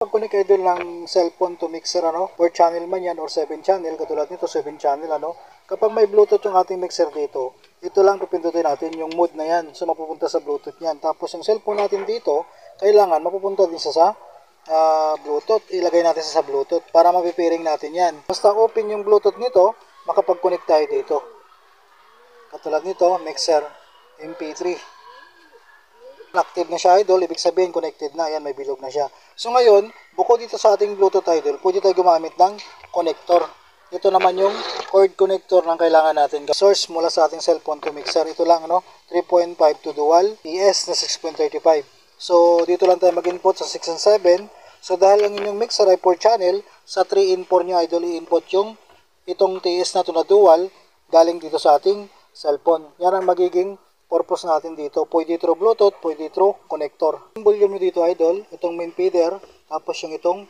Pag-connect idol ng cellphone to mixer, 4 channel man yan or 7 channel, katulad nito 7 channel, kapag may Bluetooth yung ating mixer dito, ito lang pipindutin natin yung mode na yan, so mapupunta sa Bluetooth yan. Tapos yung cellphone natin dito, kailangan mapupunta din sa Bluetooth, ilagay natin sa Bluetooth para mapipiring natin yan. Basta open yung Bluetooth nito, makapag-connect tayo dito. Katulad nito, mixer MP3. Active na siya idol, ibig sabihin connected na, yan may bilog na siya. So ngayon, bukod dito sa ating Bluetooth idol, pwede tayo gumamit ng connector. Ito naman yung cord connector ng kailangan natin. Source mula sa ating cellphone to mixer. Ito lang 3.5 to dual, PS na 6.35. So dito lang tayo mag-input sa 6 and 7. So dahil ang inyong mixer ay 4 channel, sa 3 in 4 nyo idol i-input yung itong TS na to na dual galing dito sa ating cellphone. Yan ang magiging purpose natin dito. Pwede through Bluetooth, pwede through connector. Yung volume nyo dito idol, itong main feeder, tapos yung itong